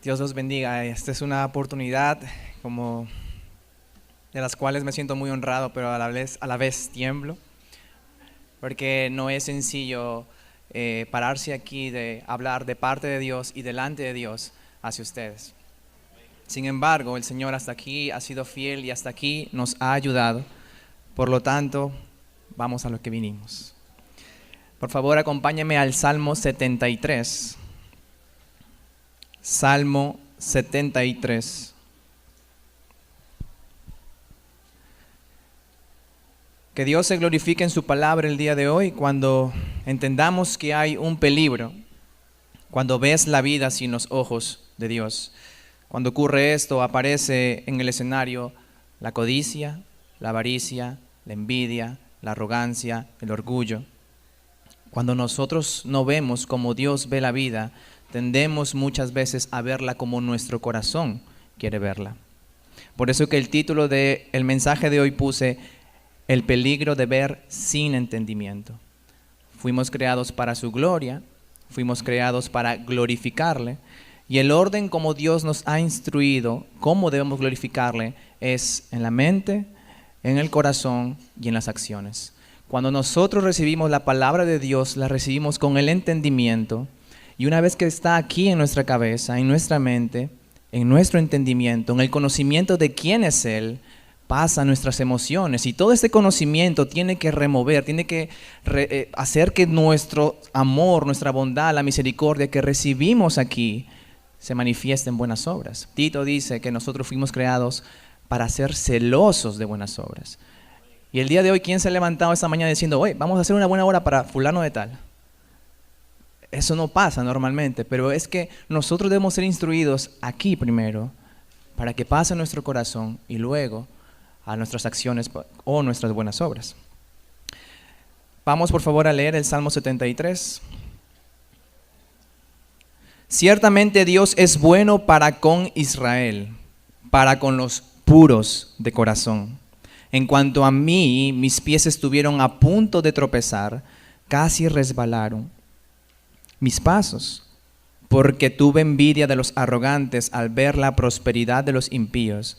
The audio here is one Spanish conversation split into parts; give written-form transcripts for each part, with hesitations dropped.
Dios los bendiga. Esta es una oportunidad como de las cuales me siento muy honrado, pero a la vez tiemblo, porque no es sencillo pararse aquí de hablar de parte de Dios y delante de Dios hacia ustedes. Sin embargo, el Señor hasta aquí ha sido fiel y hasta aquí nos ha ayudado. Por lo tanto, vamos a lo que vinimos. Por favor, acompáñenme al Salmo 73. Salmo 73. Que Dios se glorifique en su palabra el día de hoy cuando entendamos que hay un peligro, cuando ves la vida sin los ojos de Dios. Cuando ocurre esto, aparece en el escenario la codicia, la avaricia, la envidia, la arrogancia, el orgullo. Cuando nosotros no vemos como Dios ve la vida, tendemos muchas veces a verla como nuestro corazón quiere verla. Por eso que el título del mensaje de hoy puse el peligro de ver sin entendimiento. Fuimos creados para su gloria, fuimos creados para glorificarle, y el orden como Dios nos ha instruido, cómo debemos glorificarle, es en la mente, en el corazón y en las acciones. Cuando nosotros recibimos la palabra de Dios, la recibimos con el entendimiento, y una vez que está aquí en nuestra cabeza, en nuestra mente, en nuestro entendimiento, en el conocimiento de quién es Él, pasa nuestras emociones, y todo este conocimiento tiene que remover, tiene que hacer que nuestro amor, nuestra bondad, la misericordia que recibimos aquí se manifieste en buenas obras. Tito dice que nosotros fuimos creados para ser celosos de buenas obras. Y el día de hoy, ¿quién se ha levantado esta mañana diciendo, oye, vamos a hacer una buena obra para fulano de tal? Eso no pasa normalmente, pero es que nosotros debemos ser instruidos aquí primero para que pase a nuestro corazón y luego a nuestras acciones o nuestras buenas obras. Vamos por favor a leer el Salmo 73. Ciertamente Dios es bueno para con Israel, para con los puros de corazón. En cuanto a mí, mis pies estuvieron a punto de tropezar, casi resbalaron mis pasos, porque tuve envidia de los arrogantes al ver la prosperidad de los impíos,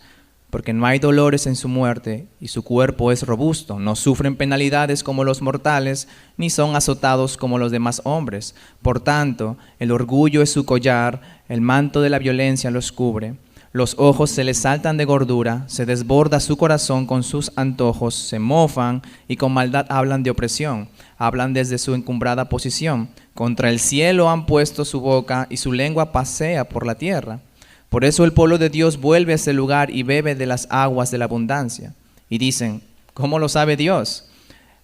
porque no hay dolores en su muerte y su cuerpo es robusto, no sufren penalidades como los mortales, ni son azotados como los demás hombres. Por tanto, el orgullo es su collar, el manto de la violencia los cubre. Los ojos se les saltan de gordura, se desborda su corazón con sus antojos, se mofan y con maldad hablan de opresión, hablan desde su encumbrada posición. Contra el cielo han puesto su boca y su lengua pasea por la tierra. Por eso el pueblo de Dios vuelve a ese lugar y bebe de las aguas de la abundancia. Y dicen, ¿cómo lo sabe Dios?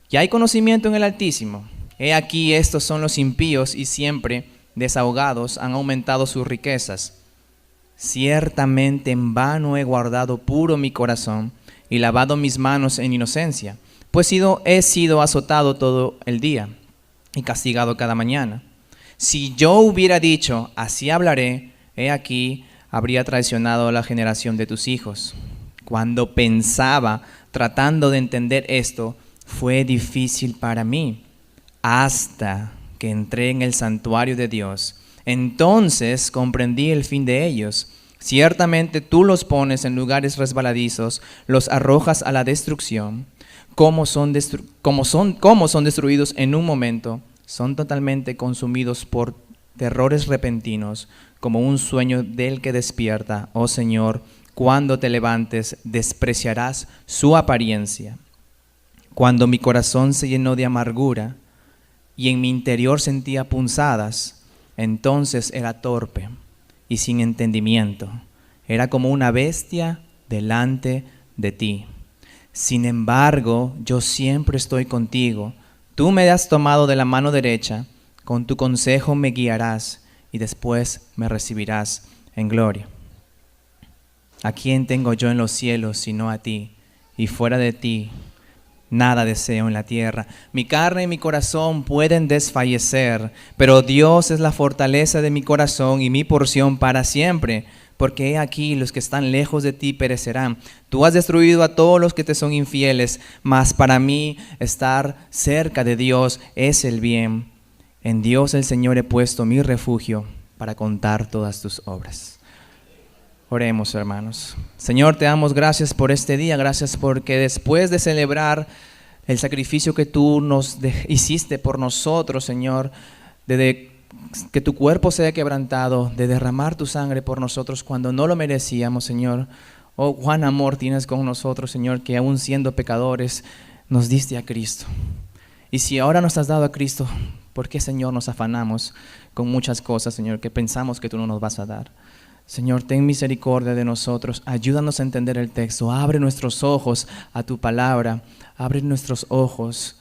Ya hay conocimiento en el Altísimo. He aquí estos son los impíos y siempre desahogados han aumentado sus riquezas. Ciertamente en vano he guardado puro mi corazón y lavado mis manos en inocencia, pues he sido azotado todo el día y castigado cada mañana. Si yo hubiera dicho, así hablaré, he aquí, habría traicionado a la generación de tus hijos. Cuando pensaba, tratando de entender esto, fue difícil para mí, hasta que entré en el santuario de Dios. Entonces comprendí el fin de ellos. Ciertamente tú los pones en lugares resbaladizos, los arrojas a la destrucción. Cómo son destruidos en un momento, son totalmente consumidos por terrores repentinos, como un sueño del que despierta. Oh Señor, cuando te levantes, despreciarás su apariencia. Cuando mi corazón se llenó de amargura y en mi interior sentía punzadas, entonces era torpe y sin entendimiento. Era como una bestia delante de ti. Sin embargo, yo siempre estoy contigo. Tú me has tomado de la mano derecha, con tu consejo me guiarás y después me recibirás en gloria. ¿A quién tengo yo en los cielos sino a ti? Y fuera de ti nada deseo en la tierra. Mi carne y mi corazón pueden desfallecer, pero Dios es la fortaleza de mi corazón y mi porción para siempre. Porque he aquí los que están lejos de ti perecerán. Tú has destruido a todos los que te son infieles, mas para mí estar cerca de Dios es el bien. En Dios el Señor he puesto mi refugio para contar todas tus obras. Oremos, hermanos. Señor, te damos gracias por este día, gracias porque después de celebrar el sacrificio que tú hiciste por nosotros, Señor, de que tu cuerpo sea quebrantado, de derramar tu sangre por nosotros cuando no lo merecíamos, Señor. Oh, cuán amor tienes con nosotros, Señor, que aún siendo pecadores nos diste a Cristo. Y si ahora nos has dado a Cristo, ¿por qué, Señor, nos afanamos con muchas cosas, Señor, que pensamos que tú no nos vas a dar? Señor, ten misericordia de nosotros, ayúdanos a entender el texto, abre nuestros ojos a tu palabra, abre nuestros ojos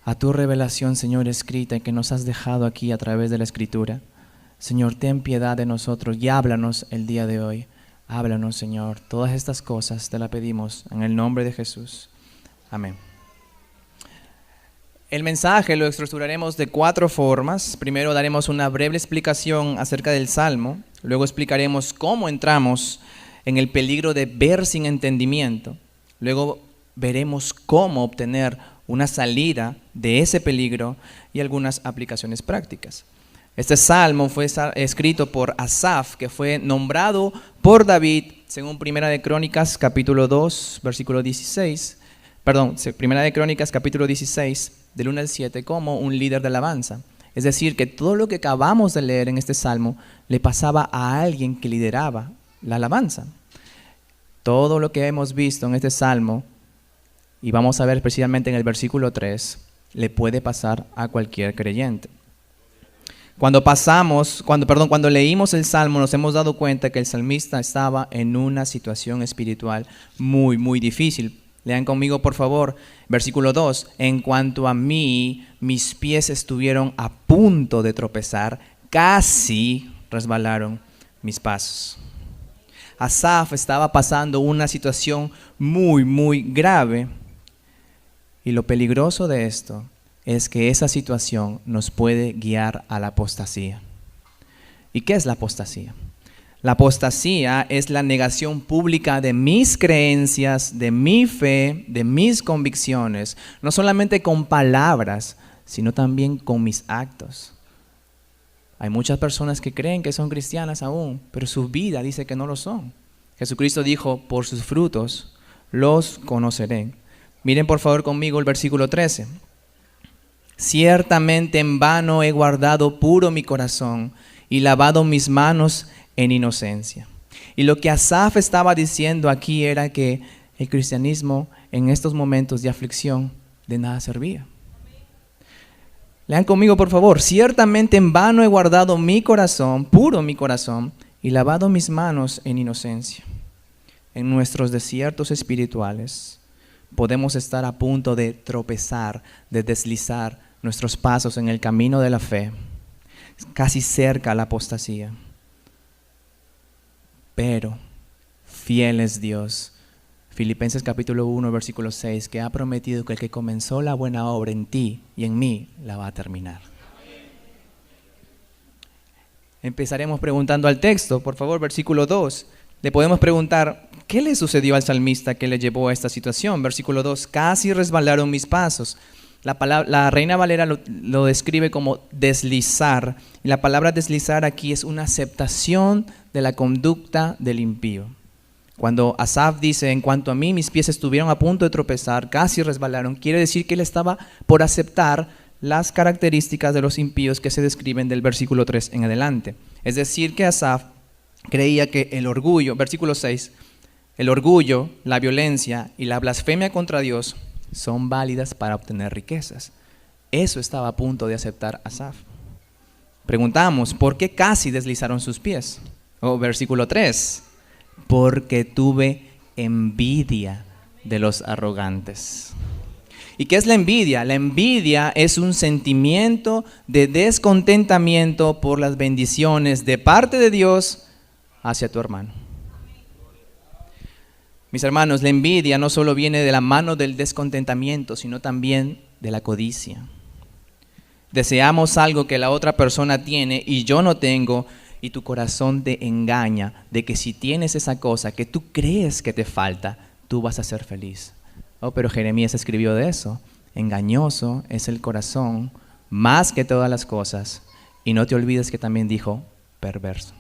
a tu revelación, Señor, escrita y que nos has dejado aquí a través de la Escritura. Señor, ten piedad de nosotros y háblanos el día de hoy. Háblanos, Señor, todas estas cosas te las pedimos en el nombre de Jesús. Amén. El mensaje lo estructuraremos de 4 formas. Primero daremos una breve explicación acerca del Salmo. Luego explicaremos cómo entramos en el peligro de ver sin entendimiento. Luego veremos cómo obtener una salida de ese peligro y algunas aplicaciones prácticas. Este salmo fue escrito por Asaf, que fue nombrado por David, según Primera de Crónicas, capítulo 2, versículo 16. Primera de Crónicas, capítulo 16, del 1 al 7, como un líder de alabanza. Es decir, que todo lo que acabamos de leer en este salmo le pasaba a alguien que lideraba la alabanza. Todo lo que hemos visto en este salmo, y vamos a ver especialmente en el versículo 3, le puede pasar a cualquier creyente. Cuando leímos el salmo, nos hemos dado cuenta que el salmista estaba en una situación espiritual muy, muy difícil. Lean conmigo, por favor, versículo 2. En cuanto a mí, mis pies estuvieron a punto de tropezar, casi resbalaron mis pasos. Asaf estaba pasando una situación muy, muy grave. Y lo peligroso de esto es que esa situación nos puede guiar a la apostasía. ¿Y qué es la apostasía? La apostasía es la negación pública de mis creencias, de mi fe, de mis convicciones, no solamente con palabras, sino también con mis actos. Hay muchas personas que creen que son cristianas aún, pero su vida dice que no lo son. Jesucristo dijo, por sus frutos los conoceré. Miren por favor conmigo el versículo 13. Ciertamente en vano he guardado puro mi corazón y lavado mis manos en inocencia. Y lo que Asaf estaba diciendo aquí era que el cristianismo en estos momentos de aflicción de nada servía. Lean conmigo por favor. Ciertamente en vano he guardado mi corazón, puro mi corazón, y lavado mis manos en inocencia. En nuestros desiertos espirituales podemos estar a punto de tropezar, de deslizar nuestros pasos en el camino de la fe, casi cerca a la apostasía. Pero fiel es Dios. Filipenses capítulo 1, versículo 6, que ha prometido que el que comenzó la buena obra en ti y en mí, la va a terminar. Empezaremos preguntando al texto, por favor, versículo 2. Le podemos preguntar, ¿qué le sucedió al salmista que le llevó a esta situación? Versículo 2, casi resbalaron mis pasos. La Reina Valera lo describe como deslizar. Y la palabra deslizar aquí es una aceptación de la conducta del impío. Cuando Asaf dice, en cuanto a mí, mis pies estuvieron a punto de tropezar, casi resbalaron, quiere decir que él estaba por aceptar las características de los impíos que se describen del versículo 3 en adelante. Es decir, que Asaf creía que el orgullo, versículo 6, el orgullo, la violencia y la blasfemia contra Dios son válidas para obtener riquezas. Eso estaba a punto de aceptar Asaf. Preguntamos, ¿por qué casi deslizaron sus pies? Versículo 3, porque tuve envidia de los arrogantes. ¿Y qué es la envidia? La envidia es un sentimiento de descontentamiento por las bendiciones de parte de Dios hacia tu hermano. Mis hermanos, la envidia no solo viene de la mano del descontentamiento, sino también de la codicia. Deseamos algo que la otra persona tiene y yo no tengo, y tu corazón te engaña de que si tienes esa cosa que tú crees que te falta, tú vas a ser feliz. Pero Jeremías escribió de eso. Engañoso es el corazón más que todas las cosas, y no te olvides que también dijo perverso.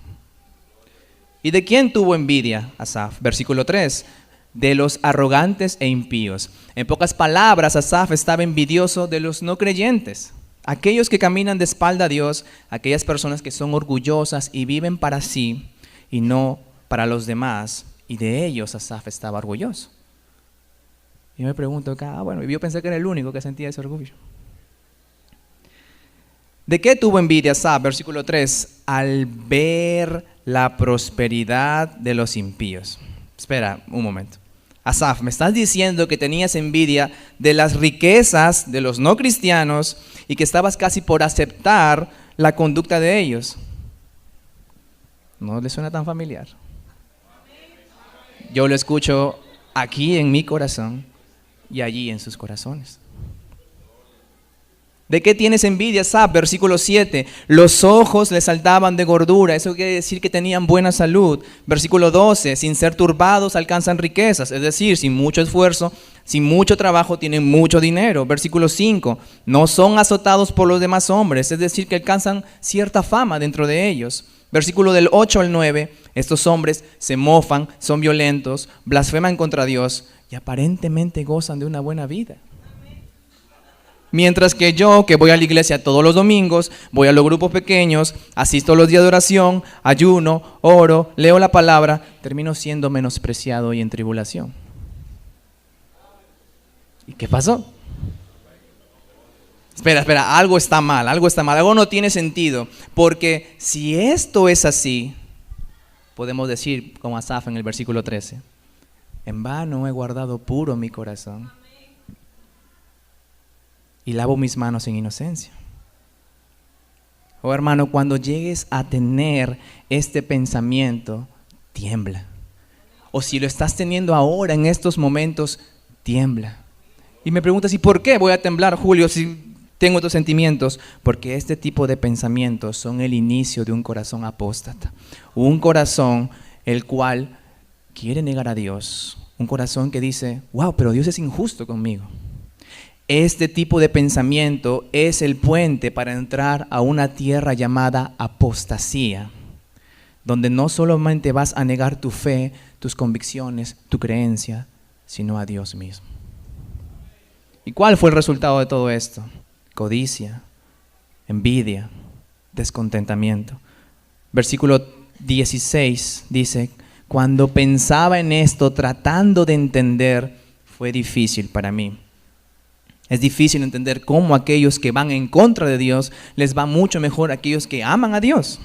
¿Y de quién tuvo envidia Asaf? Versículo 3. De los arrogantes e impíos. En pocas palabras, Asaf estaba envidioso de los no creyentes. Aquellos que caminan de espalda a Dios, aquellas personas que son orgullosas y viven para sí y no para los demás. Y de ellos Asaf estaba orgulloso. Y me pregunto, bueno, yo pensé que era el único que sentía ese orgullo. ¿De qué tuvo envidia Asaf? Versículo 3. Al ver la prosperidad de los impíos. Espera un momento. Asaf, ¿me estás diciendo que tenías envidia de las riquezas de los no cristianos y que estabas casi por aceptar la conducta de ellos? ¿No le suena tan familiar? Yo lo escucho aquí en mi corazón y allí en sus corazones. ¿De qué tienes envidia, Asaf? Versículo 7. Los ojos le saltaban de gordura. Eso quiere decir que tenían buena salud. Versículo 12. Sin ser turbados alcanzan riquezas. Es decir, sin mucho esfuerzo, sin mucho trabajo, tienen mucho dinero. Versículo 5. No son azotados por los demás hombres. Es decir, que alcanzan cierta fama dentro de ellos. Versículo del 8 al 9. Estos hombres se mofan, son violentos, blasfeman contra Dios y aparentemente gozan de una buena vida. Mientras que yo, que voy a la iglesia todos los domingos, voy a los grupos pequeños, asisto a los días de oración, ayuno, oro, leo la palabra, termino siendo menospreciado y en tribulación. ¿Y qué pasó? Espera, algo está mal, algo no tiene sentido. Porque si esto es así, podemos decir, como Asaf en el versículo 13, en vano he guardado puro mi corazón y lavo mis manos en inocencia. Oh hermano, cuando llegues a tener este pensamiento, tiembla. O si lo estás teniendo ahora en estos momentos, tiembla. Y me preguntas, ¿y por qué voy a temblar, Julio, si tengo estos sentimientos? Porque este tipo de pensamientos son el inicio de un corazón apóstata. Un corazón el cual quiere negar a Dios. Un corazón que dice, wow, pero Dios es injusto conmigo. Este tipo de pensamiento es el puente para entrar a una tierra llamada apostasía, donde no solamente vas a negar tu fe, tus convicciones, tu creencia, sino a Dios mismo. ¿Y cuál fue el resultado de todo esto? Codicia, envidia, descontentamiento. Versículo 16 dice, cuando pensaba en esto, tratando de entender, fue difícil para mí. Es difícil entender cómo aquellos que van en contra de Dios les va mucho mejor a aquellos que aman a Dios.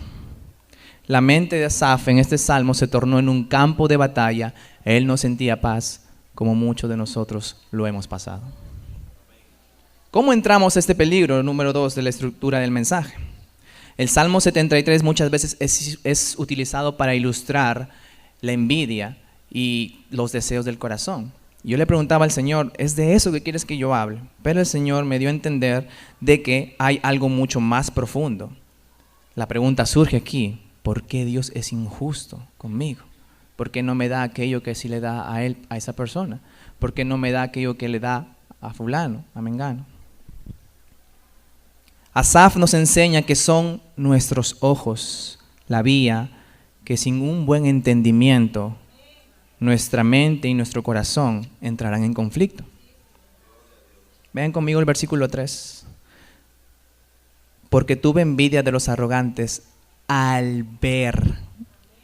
La mente de Asaf en este salmo se tornó en un campo de batalla. Él no sentía paz como muchos de nosotros lo hemos pasado. ¿Cómo entramos a este peligro? Número 2 de la estructura del mensaje. El Salmo 73 muchas veces es utilizado para ilustrar la envidia y los deseos del corazón. Yo le preguntaba al Señor, ¿es de eso que quieres que yo hable? Pero el Señor me dio a entender de que hay algo mucho más profundo. La pregunta surge aquí, ¿por qué Dios es injusto conmigo? ¿Por qué no me da aquello que sí le da a él, a esa persona? ¿Por qué no me da aquello que le da a fulano, a mengano? Asaf nos enseña que son nuestros ojos la vía que sin un buen entendimiento nuestra mente y nuestro corazón entrarán en conflicto. Vean conmigo el versículo 3. Porque tuve envidia de los arrogantes al ver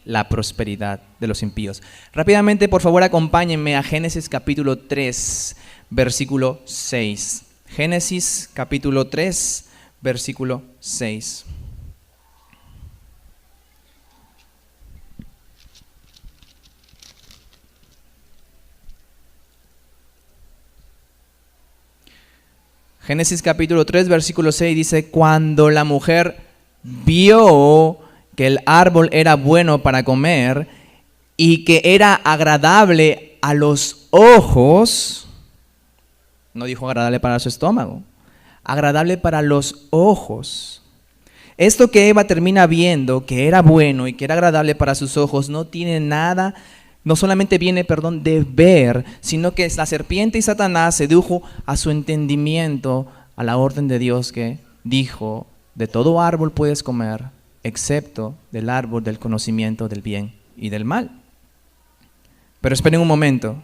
la prosperidad de los impíos. Rápidamente, por favor, acompáñenme a Génesis capítulo 3, versículo 6. Génesis capítulo 3, versículo 6. Génesis capítulo 3, versículo 6 dice, cuando la mujer vio que el árbol era bueno para comer y que era agradable a los ojos, no dijo agradable para su estómago, agradable para los ojos. Esto que Eva termina viendo, que era bueno y que era agradable para sus ojos, no tiene nada. No solamente viene, de ver, sino que la serpiente y Satanás sedujo a su entendimiento a la orden de Dios que dijo, de todo árbol puedes comer, excepto del árbol del conocimiento del bien y y del mal. Pero esperen un momento.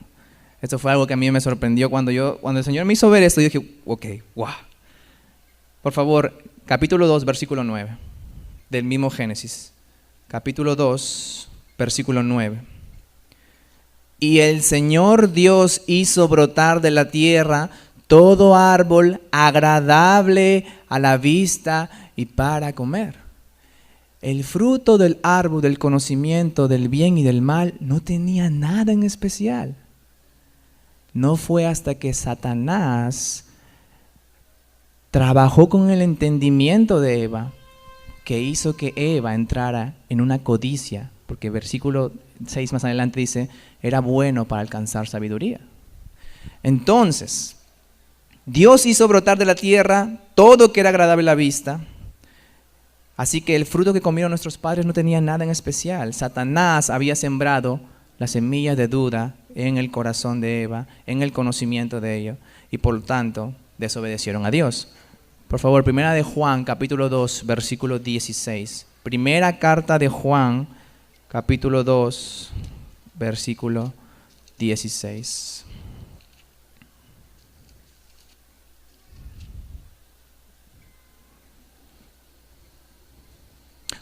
Esto fue algo que a mí me sorprendió cuando el Señor me hizo ver esto. Yo dije, ok, wow. Por favor, capítulo 2, versículo 9, del mismo Génesis. Capítulo 2, versículo 9. Y el Señor Dios hizo brotar de la tierra todo árbol agradable a la vista y para comer. El fruto del árbol del conocimiento del bien y del mal no tenía nada en especial. No fue hasta que Satanás trabajó con el entendimiento de Eva que hizo que Eva entrara en una codicia, porque versículo 6 más adelante dice, era bueno para alcanzar sabiduría. Entonces, Dios hizo brotar de la tierra todo que era agradable a la vista. Así que el fruto que comieron nuestros padres no tenía nada en especial. Satanás había sembrado la semilla de duda en el corazón de Eva, en el conocimiento de ello, y por lo tanto desobedecieron a Dios. Por favor, primera de Juan, capítulo 2, versículo 16. Primera carta de Juan, capítulo 2, versículo 16.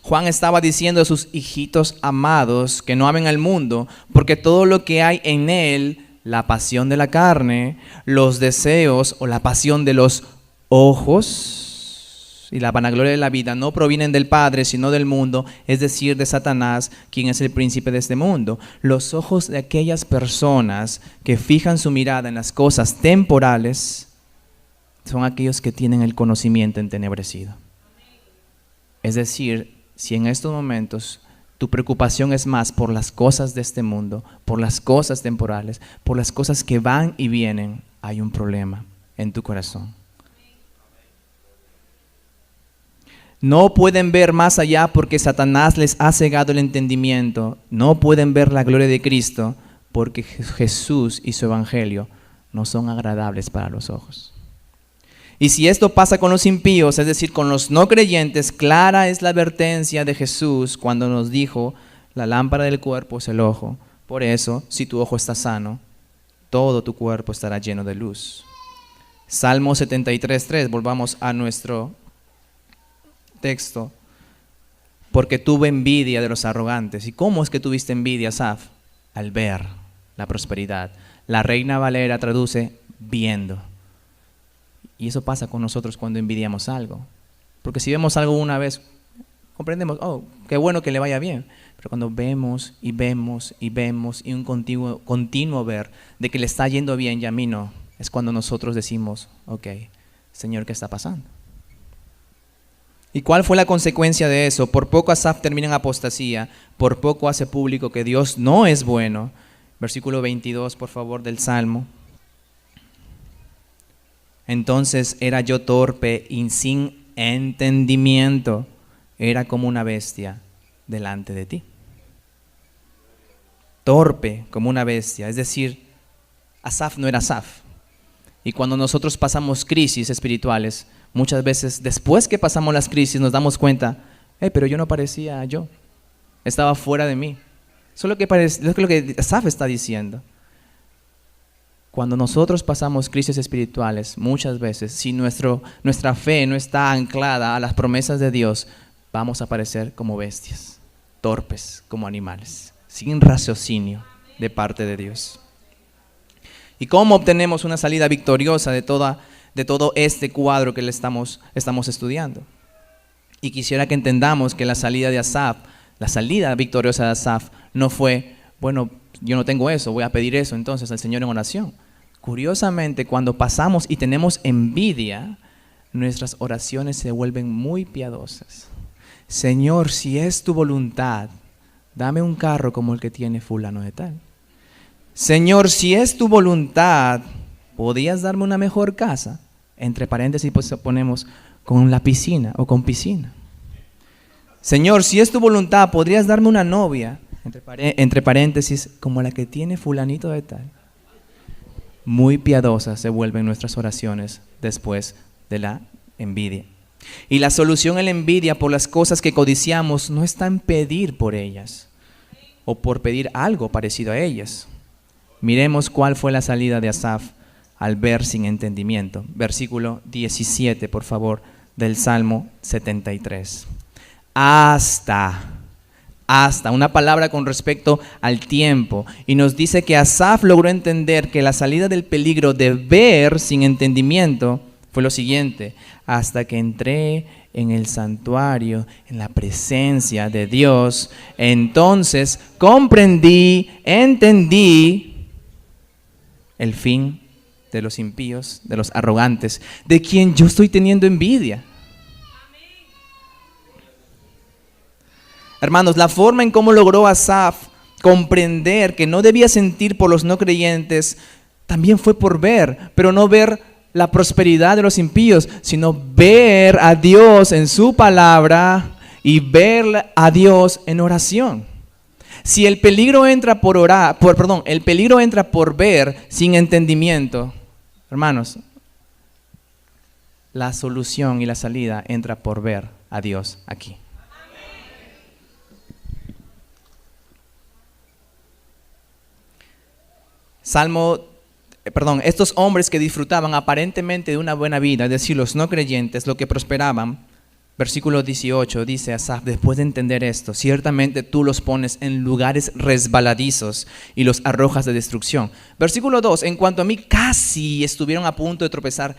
Juan estaba diciendo a sus hijitos amados que no amen al mundo, porque todo lo que hay en él, la pasión de la carne, los deseos o la pasión de los ojos y la vanagloria de la vida, no provienen del Padre, sino del mundo, es decir, de Satanás, quien es el príncipe de este mundo. Los ojos de aquellas personas que fijan su mirada en las cosas temporales son aquellos que tienen el conocimiento entenebrecido. Es decir, si en estos momentos tu preocupación es más por las cosas de este mundo, por las cosas temporales, por las cosas que van y vienen, hay un problema en tu corazón. No pueden ver más allá porque Satanás les ha cegado el entendimiento. No pueden ver la gloria de Cristo porque Jesús y su evangelio no son agradables para los ojos. Y si esto pasa con los impíos, es decir, con los no creyentes, clara es la advertencia de Jesús cuando nos dijo, la lámpara del cuerpo es el ojo. Por eso, si tu ojo está sano, todo tu cuerpo estará lleno de luz. Salmo 73:3, volvamos a nuestro texto. Porque tuve envidia de los arrogantes. ¿Y cómo es que tuviste envidia, Asaf? Al ver la prosperidad. La Reina Valera traduce viendo. Y eso pasa con nosotros cuando envidiamos algo. Porque si vemos algo una vez, comprendemos, oh, qué bueno que le vaya bien. Pero cuando vemos y vemos y vemos y un continuo ver de que le está yendo bien y a mí no, es cuando nosotros decimos, ok, Señor, ¿qué está pasando? ¿Y cuál fue la consecuencia de eso? Por poco Asaf termina en apostasía, por poco hace público que Dios no es bueno. Versículo 22, por favor, del Salmo. Entonces era yo torpe y sin entendimiento, era como una bestia delante de ti. Torpe como una bestia, es decir, Asaf no era Asaf. Y cuando nosotros pasamos crisis espirituales, muchas veces después que pasamos las crisis nos damos cuenta, pero yo no parecía yo, estaba fuera de mí. Eso es lo que Asaf está diciendo. Cuando nosotros pasamos crisis espirituales, muchas veces, si nuestra fe no está anclada a las promesas de Dios, vamos a parecer como bestias, torpes como animales, sin raciocinio de parte de Dios. ¿Y cómo obtenemos una salida victoriosa de todo este cuadro que le estamos estudiando? Y quisiera que entendamos que la salida de Asaf, la salida victoriosa de Asaf, no fue, bueno, yo no tengo eso, voy a pedir eso entonces al Señor en oración. Curiosamente, cuando pasamos y tenemos envidia, nuestras oraciones se vuelven muy piadosas. Señor, si es tu voluntad, dame un carro como el que tiene fulano de tal. Señor, si es tu voluntad, ¿podrías darme una mejor casa? Entre paréntesis pues ponemos con la piscina o con piscina. Señor, si es tu voluntad, ¿podrías darme una novia? Entre paréntesis, como la que tiene fulanito de tal. Muy piadosas se vuelven nuestras oraciones después de la envidia. Y la solución a la envidia por las cosas que codiciamos no está en pedir por ellas. o por pedir algo parecido a ellas. Miremos cuál fue la salida de Asaf al ver sin entendimiento. Versículo 17, por favor, del Salmo 73. Hasta, una palabra con respecto al tiempo. Y nos dice que Asaf logró entender que la salida del peligro de ver sin entendimiento fue lo siguiente: hasta que entré en el santuario, en la presencia de Dios, entonces comprendí, entendí el fin de los impíos, de los arrogantes, de quien yo estoy teniendo envidia. Hermanos, la forma en cómo logró Asaf comprender que no debía sentir por los no creyentes también fue por ver, pero no ver la prosperidad de los impíos, sino ver a Dios en su palabra y ver a Dios en oración. Si el peligro entra el peligro entra por ver sin entendimiento, hermanos, la solución y la salida entra por ver a Dios aquí. Estos hombres que disfrutaban aparentemente de una buena vida, es decir, los no creyentes, lo que prosperaban, versículo 18 dice Asaf, después de entender esto, ciertamente tú los pones en lugares resbaladizos y los arrojas de destrucción. Versículo 2, en cuanto a mí casi estuvieron a punto de tropezar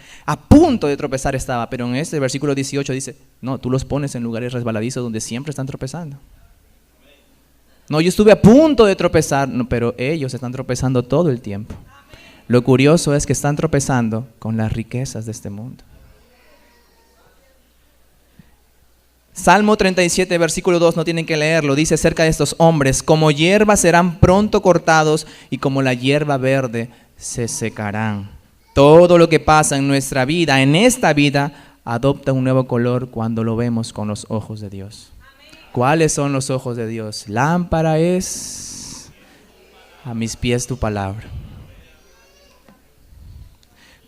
estaba, pero en este versículo 18 dice, no, tú los pones en lugares resbaladizos donde siempre están tropezando. No, yo estuve a punto de tropezar, no, pero ellos están tropezando todo el tiempo. Lo curioso es que están tropezando con las riquezas de este mundo. Salmo 37, versículo 2, no tienen que leerlo, dice acerca de estos hombres, como hierba serán pronto cortados y como la hierba verde se secarán. Todo lo que pasa en nuestra vida, en esta vida, adopta un nuevo color cuando lo vemos con los ojos de Dios. ¿Cuáles son los ojos de Dios? Lámpara es a mis pies tu palabra.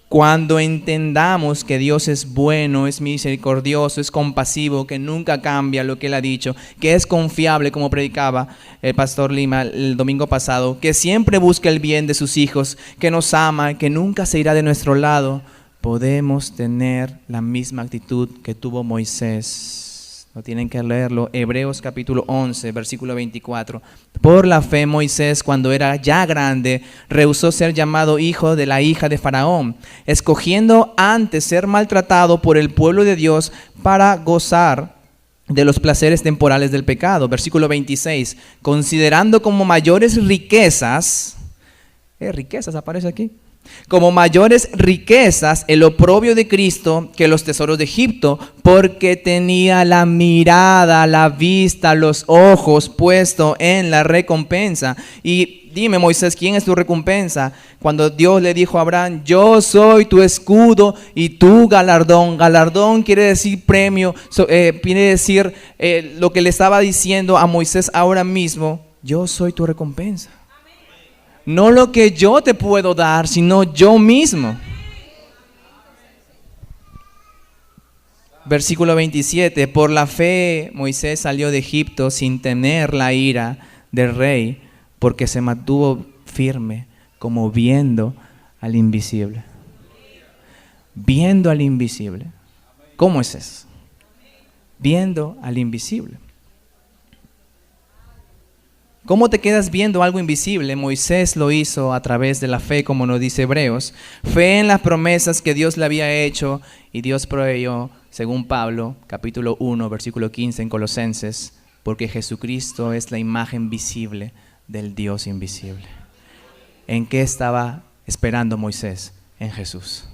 Cuando entendamos que Dios es bueno, es misericordioso, es compasivo, que nunca cambia lo que Él ha dicho, que es confiable, como predicaba el pastor Lima el domingo pasado, que siempre busca el bien de sus hijos, que nos ama, que nunca se irá de nuestro lado, podemos tener la misma actitud que tuvo Moisés. No tienen que leerlo, Hebreos capítulo 11, versículo 24. Por la fe Moisés, cuando era ya grande, rehusó ser llamado hijo de la hija de Faraón, escogiendo antes ser maltratado por el pueblo de Dios para gozar de los placeres temporales del pecado. Versículo 26, considerando como mayores riquezas, riquezas aparece aquí, como mayores riquezas el oprobio de Cristo que los tesoros de Egipto, porque tenía la mirada, la vista, los ojos puesto en la recompensa. Y dime, Moisés, ¿quién es tu recompensa? Cuando Dios le dijo a Abraham, yo soy tu escudo y tu galardón. Galardón quiere decir premio, quiere decir lo que le estaba diciendo a Moisés ahora mismo, yo soy tu recompensa. No lo que yo te puedo dar, sino yo mismo. Versículo 27, por la fe Moisés salió de Egipto sin temer la ira del rey, porque se mantuvo firme como viendo al invisible. Viendo al invisible. ¿Cómo es eso? Viendo al invisible. ¿Cómo te quedas viendo algo invisible? Moisés lo hizo a través de la fe, como nos dice Hebreos. Fe en las promesas que Dios le había hecho y Dios proveyó, según Pablo, capítulo 1, versículo 15 en Colosenses, porque Jesucristo es la imagen visible del Dios invisible. ¿En qué estaba esperando Moisés? En Jesús.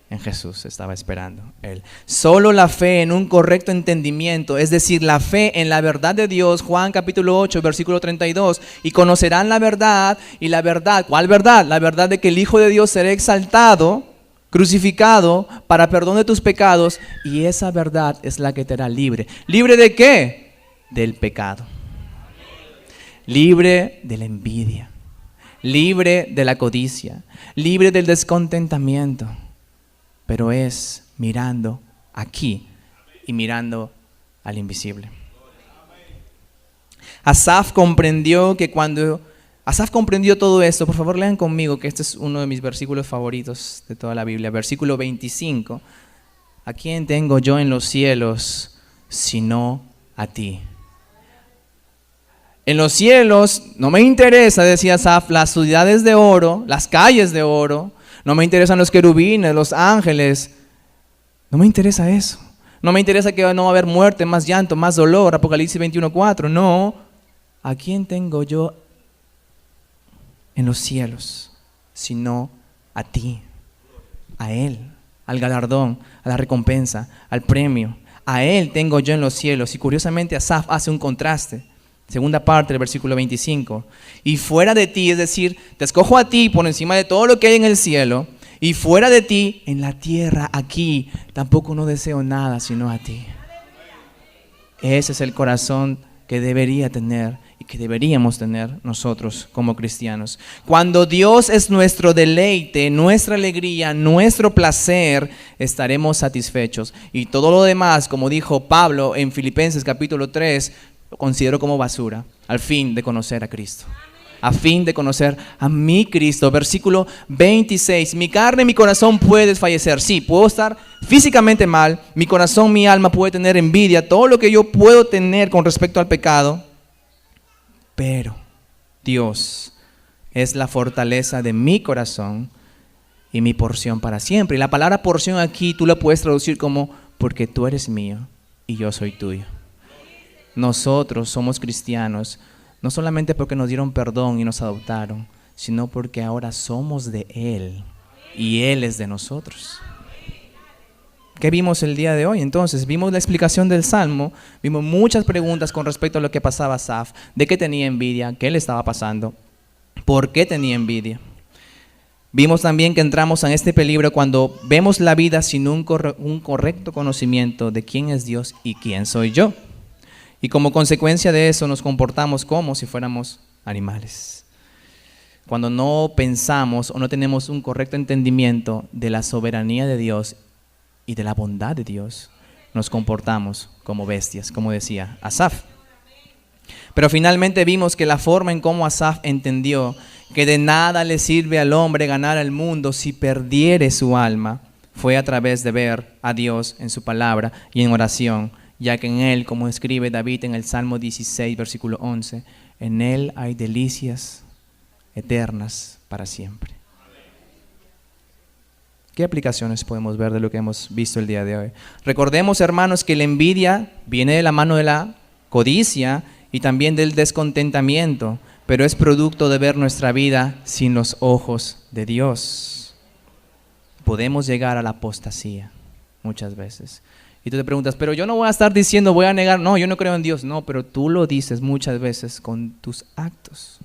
En Jesús estaba esperando él. Solo la fe en un correcto entendimiento, es decir, la fe en la verdad de Dios, Juan capítulo 8, versículo 32, y conocerán la verdad, y la verdad, ¿cuál verdad? La verdad de que el Hijo de Dios será exaltado, crucificado, para perdón de tus pecados, y esa verdad es la que te hará libre. ¿Libre de qué? Del pecado. Libre de la envidia, libre de la codicia, libre del descontentamiento. Pero es mirando aquí y mirando al invisible. Asaf comprendió todo esto. Por favor, lean conmigo, que este es uno de mis versículos favoritos de toda la Biblia. Versículo 25. ¿A quién tengo yo en los cielos sino a ti? En los cielos no me interesa, decía Asaf, las ciudades de oro, las calles de oro. No me interesan los querubines, los ángeles. No me interesa eso. No me interesa que no va a haber muerte, más llanto, más dolor. Apocalipsis 21:4. No. ¿A quién tengo yo en los cielos sino a ti? A Él, al galardón, a la recompensa, al premio. A Él tengo yo en los cielos. Y curiosamente Asaf hace un contraste. Segunda parte del versículo 25. Y fuera de ti, es decir, te escojo a ti por encima de todo lo que hay en el cielo. Y fuera de ti, en la tierra, aquí, tampoco no deseo nada sino a ti. Ese es el corazón que debería tener y que deberíamos tener nosotros como cristianos. Cuando Dios es nuestro deleite, nuestra alegría, nuestro placer, estaremos satisfechos. Y todo lo demás, como dijo Pablo en Filipenses capítulo 3, lo considero como basura, al fin de conocer a Cristo. A fin de conocer a mi Cristo. Versículo 26. Mi carne y mi corazón puede desfallecer. Sí, puedo estar físicamente mal. Mi corazón, mi alma puede tener envidia. Todo lo que yo puedo tener con respecto al pecado. Pero Dios es la fortaleza de mi corazón y mi porción para siempre. Y la palabra porción aquí tú la puedes traducir como porque tú eres mío y yo soy tuyo. Nosotros somos cristianos, no solamente porque nos dieron perdón y nos adoptaron, sino porque ahora somos de Él y Él es de nosotros. ¿Qué vimos el día de hoy? Entonces, vimos la explicación del Salmo, vimos muchas preguntas con respecto a lo que pasaba Asaf, de qué tenía envidia, qué le estaba pasando, por qué tenía envidia. Vimos también que entramos en este peligro cuando vemos la vida sin un correcto conocimiento de quién es Dios y quién soy yo. Y como consecuencia de eso nos comportamos como si fuéramos animales. Cuando no pensamos o no tenemos un correcto entendimiento de la soberanía de Dios y de la bondad de Dios, nos comportamos como bestias, como decía Asaf. Pero finalmente vimos que la forma en cómo Asaf entendió que de nada le sirve al hombre ganar el mundo si perdiere su alma, fue a través de ver a Dios en su palabra y en oración, ya que en Él, como escribe David en el Salmo 16, versículo 11, en Él hay delicias eternas para siempre. ¿Qué aplicaciones podemos ver de lo que hemos visto el día de hoy? Recordemos, hermanos, que la envidia viene de la mano de la codicia y también del descontentamiento, pero es producto de ver nuestra vida sin los ojos de Dios. Podemos llegar a la apostasía muchas veces. Y tú te preguntas, pero yo no voy a estar diciendo, voy a negar, no, yo no creo en Dios. No, pero tú lo dices muchas veces con tus actos,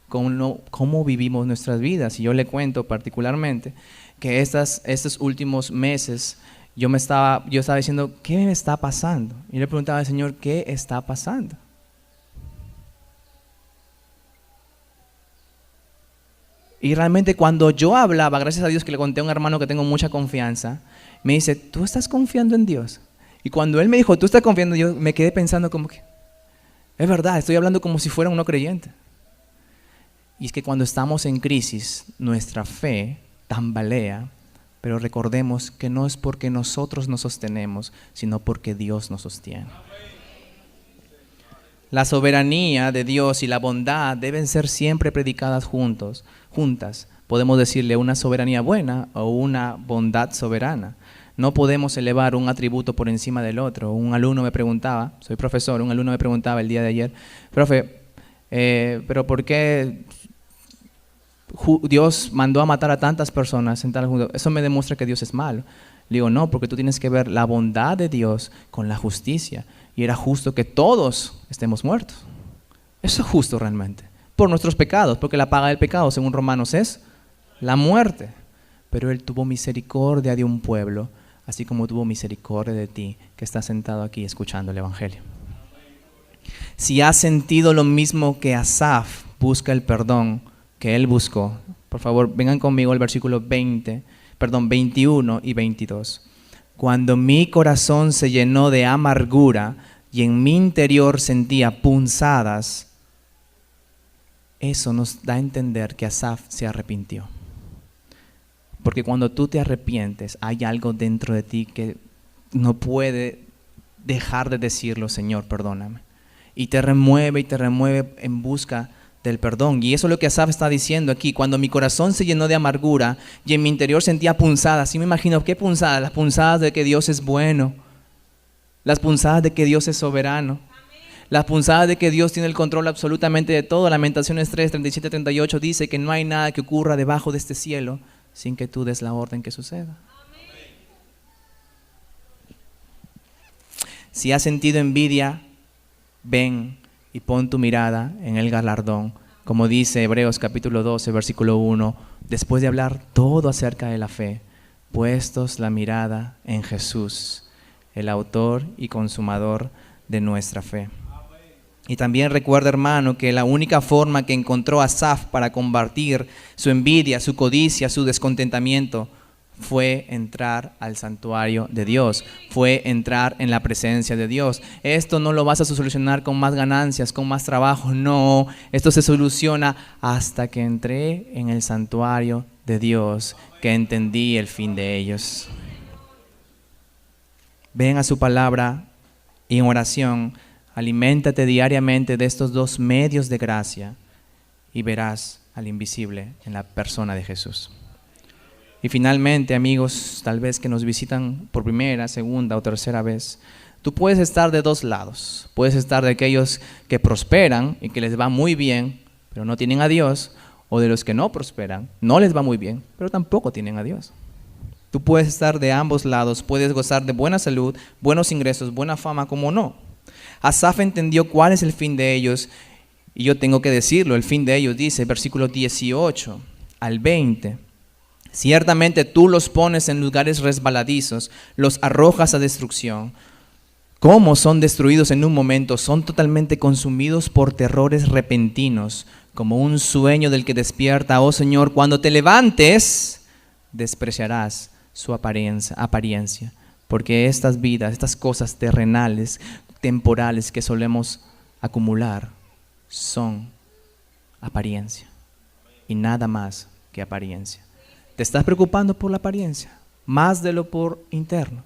con cómo vivimos nuestras vidas. Y yo le cuento particularmente que estos últimos meses yo estaba diciendo, ¿qué me está pasando? Y le preguntaba al Señor, ¿qué está pasando? Y realmente cuando yo hablaba, gracias a Dios que le conté a un hermano que tengo mucha confianza, me dice, ¿tú estás confiando en Dios? Y cuando él me dijo, ¿tú estás confiando en Dios? Me quedé pensando como que, es verdad, estoy hablando como si fuera un no creyente. Y es que cuando estamos en crisis, nuestra fe tambalea, pero recordemos que no es porque nosotros nos sostenemos, sino porque Dios nos sostiene. La soberanía de Dios y la bondad deben ser siempre predicadas juntas. Podemos decirle una soberanía buena o una bondad soberana. No podemos elevar un atributo por encima del otro. Un alumno me preguntaba, soy profesor, un alumno me preguntaba el día de ayer, profe, pero ¿por qué Dios mandó a matar a tantas personas en tal junto? Eso me demuestra que Dios es malo. Le digo, no, porque tú tienes que ver la bondad de Dios con la justicia. Y era justo que todos estemos muertos. Eso es justo realmente. Por nuestros pecados, porque la paga del pecado, según Romanos, es la muerte. Pero Él tuvo misericordia de un pueblo, así como tuvo misericordia de ti, que estás sentado aquí escuchando el Evangelio. Si has sentido lo mismo que Asaf, busca el perdón que él buscó. Por favor, vengan conmigo al versículo 21 y 22. Cuando mi corazón se llenó de amargura, y en mi interior sentía punzadas, eso nos da a entender que Asaf se arrepintió. Porque cuando tú te arrepientes, hay algo dentro de ti que no puede dejar de decirlo, Señor, perdóname. Y te remueve en busca del perdón. Y eso es lo que Asaf está diciendo aquí. Cuando mi corazón se llenó de amargura y en mi interior sentía punzadas. Sí me imagino, ¿qué punzadas? Las punzadas de que Dios es bueno. Las punzadas de que Dios es soberano. Las punzadas de que Dios tiene el control absolutamente de todo. Lamentaciones 3, 37, 38 dice que no hay nada que ocurra debajo de este cielo sin que tú des la orden que suceda. Si has sentido envidia, ven y pon tu mirada en el galardón. Como dice Hebreos capítulo 12, versículo 1, después de hablar todo acerca de la fe, puestos la mirada en Jesús, el autor y consumador de nuestra fe. Y también recuerda, hermano, que la única forma que encontró Asaf para combatir su envidia, su codicia, su descontentamiento, fue entrar al santuario de Dios, fue entrar en la presencia de Dios. Esto no lo vas a solucionar con más ganancias, con más trabajo, no. Esto se soluciona hasta que entré en el santuario de Dios, que entendí el fin de ellos. Ven a su palabra y en oración, aliméntate diariamente de estos dos medios de gracia y verás al invisible en la persona de Jesús. Y finalmente, amigos, tal vez que nos visitan por primera, segunda o tercera vez, tú puedes estar de dos lados. Puedes estar de aquellos que prosperan y que les va muy bien, pero no tienen a Dios, o de los que no prosperan, no les va muy bien, pero tampoco tienen a Dios. Tú puedes estar de ambos lados, puedes gozar de buena salud, buenos ingresos, buena fama, como no. Asaf entendió cuál es el fin de ellos, y yo tengo que decirlo, el fin de ellos dice, versículos 18 al 20, ciertamente tú los pones en lugares resbaladizos, los arrojas a destrucción. ¿Cómo son destruidos en un momento? Son totalmente consumidos por terrores repentinos, como un sueño del que despierta. Oh Señor, cuando te levantes, despreciarás su apariencia, porque estas vidas, estas cosas terrenales, temporales que solemos acumular, son apariencia y nada más que apariencia. ¿Te estás preocupando por la apariencia? Más de lo por interno.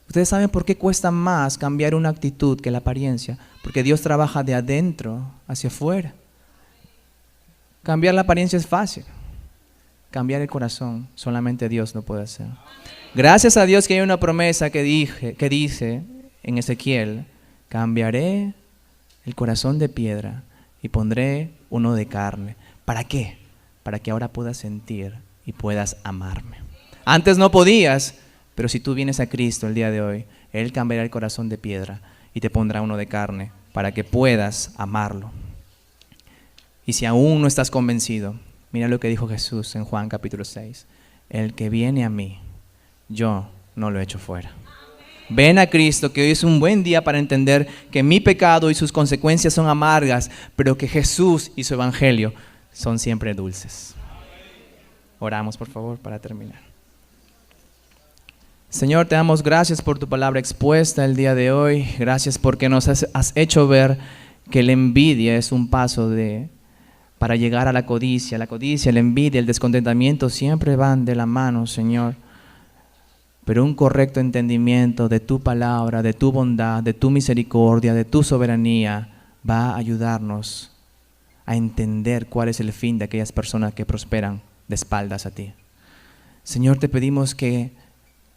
Ustedes saben por qué cuesta más cambiar una actitud que la apariencia, porque Dios trabaja de adentro hacia afuera. Cambiar la apariencia es fácil. Cambiar el corazón, solamente Dios lo puede hacer. Gracias a Dios que hay una promesa que dice en Ezequiel, cambiaré el corazón de piedra y pondré uno de carne. ¿Para qué? Para que ahora puedas sentir y puedas amarme. Antes no podías, pero si tú vienes a Cristo el día de hoy, Él cambiará el corazón de piedra y te pondrá uno de carne para que puedas amarlo. Y si aún no estás convencido, mira lo que dijo Jesús en Juan capítulo 6. El que viene a mí, yo no lo echo fuera. Ven a Cristo, que hoy es un buen día para entender que mi pecado y sus consecuencias son amargas, pero que Jesús y su evangelio son siempre dulces. Oramos, por favor, para terminar. Señor, te damos gracias por tu palabra expuesta el día de hoy. Gracias porque nos has hecho ver que la envidia es un paso para llegar a la codicia. La codicia, la envidia, el descontentamiento siempre van de la mano, Señor. Pero un correcto entendimiento de tu palabra, de tu bondad, de tu misericordia, de tu soberanía, va a ayudarnos a entender cuál es el fin de aquellas personas que prosperan de espaldas a ti. Señor, te pedimos que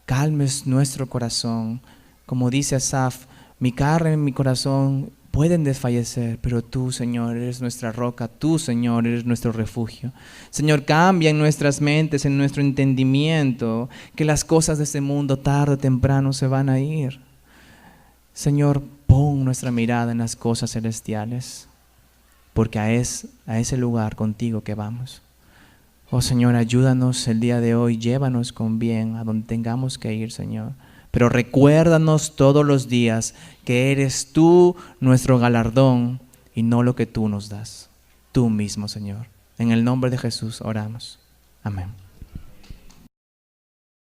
calmes nuestro corazón. Como dice Asaf, mi carne y mi corazón pueden desfallecer, pero tú, Señor, eres nuestra roca, tú, Señor, eres nuestro refugio. Señor, cambia en nuestras mentes, en nuestro entendimiento, que las cosas de este mundo tarde o temprano se van a ir. Señor, pon nuestra mirada en las cosas celestiales, porque a ese lugar contigo que vamos. Oh Señor, ayúdanos el día de hoy, llévanos con bien a donde tengamos que ir, Señor. Pero recuérdanos todos los días que eres tú nuestro galardón y no lo que tú nos das. Tú mismo, Señor. En el nombre de Jesús oramos. Amén.